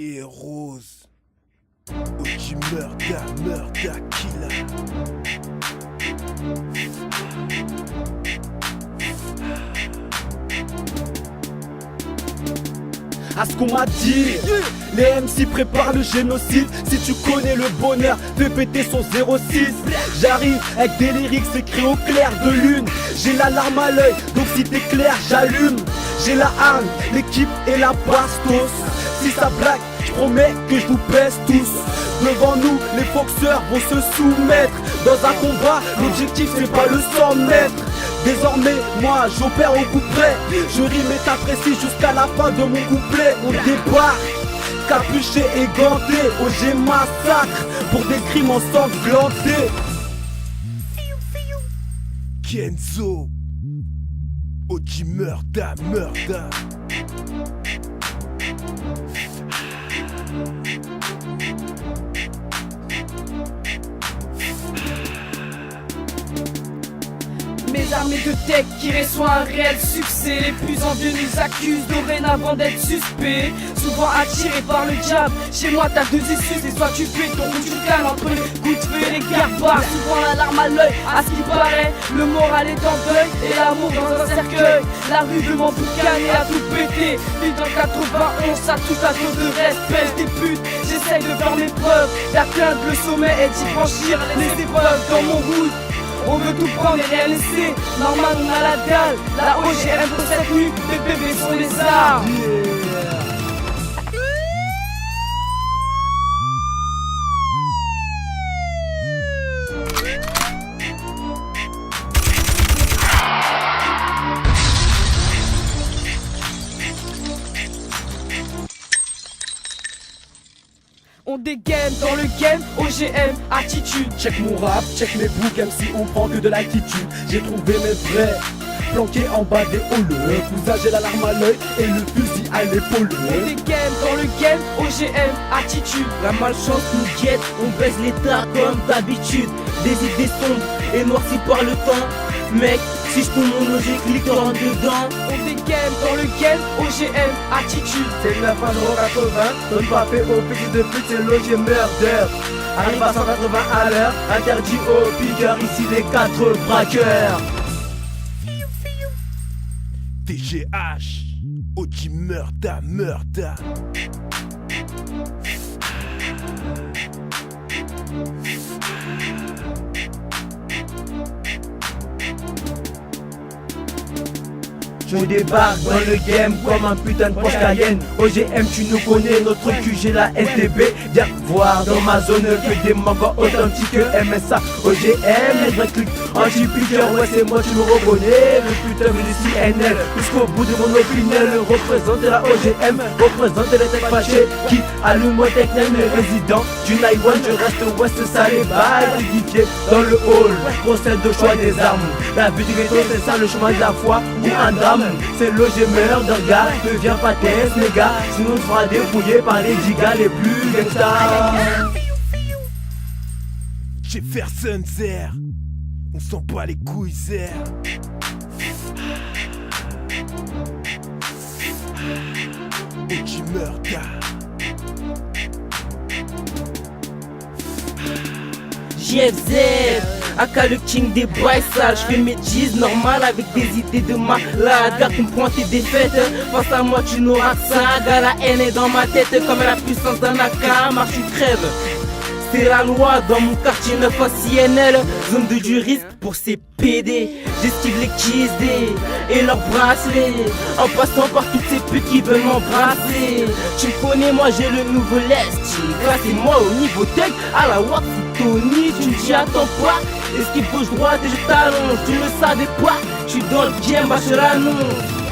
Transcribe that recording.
et rose. Oji murder killer. À ce qu'on m'a dit, les MC préparent le génocide. Si tu connais le bonheur, fais péter son 06. J'arrive avec des lyrics écrits au clair de lune. J'ai la larme à l'œil, donc si t'es clair, j'allume. J'ai la arme, l'équipe et la bastos. Si ça blague, je promets que je vous pèse tous. Devant nous, les foxeurs vont se soumettre. Dans un combat, l'objectif c'est pas le 100 mètres. Désormais, moi j'opère au coup près. Je rime et t'apprécie jusqu'à la fin de mon couplet. On débarque, capuché et ganté. OG massacre pour des crimes ensanglantés. Kenzo, Oji murder. Mes armées de tech qui reçoivent un réel succès. Les plus envieux nous accusent dorénavant d'être suspects. Souvent attirés par le diable. Chez moi t'as deux issues, c'est soit tu fais ton ou tu calmes. Entre les coups de feu et les garbards. Souvent la larme à l'œil, à ce qui paraît. Le moral est en deuil et l'amour dans un cercueil. La rue veut m'emboucaner à tout péter. Vite dans 91, ça tout à cause de respect des putes. J'essaye de faire mes preuves, d'atteindre le sommet et d'y franchir les épreuves dans mon route. On veut tout prendre et rien laisser. Normal on a la dalle. La OGM pour cette nuit. Les bébés sont les armes. On dégaine dans le game, OGM, attitude. Check mon rap, check mes boucs, MC, on prend que de l'attitude. J'ai trouvé mes vrais, planqués en bas des holleux. Cousin, j'ai la larme à l'œil et le fusil à l'épaule. On dégaine dans le game, OGM, attitude. La malchance nous guette, on baisse l'état comme d'habitude. Des idées sombres et noircies par le temps. Mec, si je tourne mon logique, clique en dedans. On dégaine dans le game, OGM, attitude. C'est 9,80, donne pas fait au petit de pute, c'est logé murder. Arrive à 180 à l'heure, interdit aux piqueurs, ici les 4 braqueurs. TGH, Oji murder. Je débarque dans le game comme un putain de Porsche Cayenne. OGM tu nous connais, notre QG la SDB. Viens voir dans ma zone que des mangas authentiques. MSA, OGM, les vrais clics anti-piqueur. Ouais c'est moi tu me reconnais, le putain de CNL. Jusqu'au bout de mon opinion, représenter la OGM, représenter les têtes fâchées qui allument mon technique. Résident du Naiwan, je reste ouest salé, bye, édifié dans le hall. Procès de choix des armes, la vie du ghetto c'est ça le chemin de la foi ou un drame. C'est le gémeur d'un gars, deviens pas test les gars. Sinon on sera dépouillé par les gigas les plus gangsters. Jefferson Zer, on sent pas les couilles Zer. Oji murder. JFZ, aka le king des boys sales. Je fais mes cheese normal avec des idées de malade. Gars comprends tes défaites, face à moi tu n'auras que ça. Gars la haine est dans ma tête comme la puissance d'un AK. Marche tu crèves, c'est la loi dans mon quartier 9 à CNL. Zone de du risque pour ces PD. J'esquive les KSD et leurs bracelets, en passant par toutes ces putes qui veulent m'embrasser. Tu me connais, moi j'ai le nouveau lest. Classez-moi au niveau tech à la Watt Tony. Tu me dis attends pas, esquive gauche droite et je t'allonge. Tu ne le savais pas, je suis dans le game, bah je l'annonce.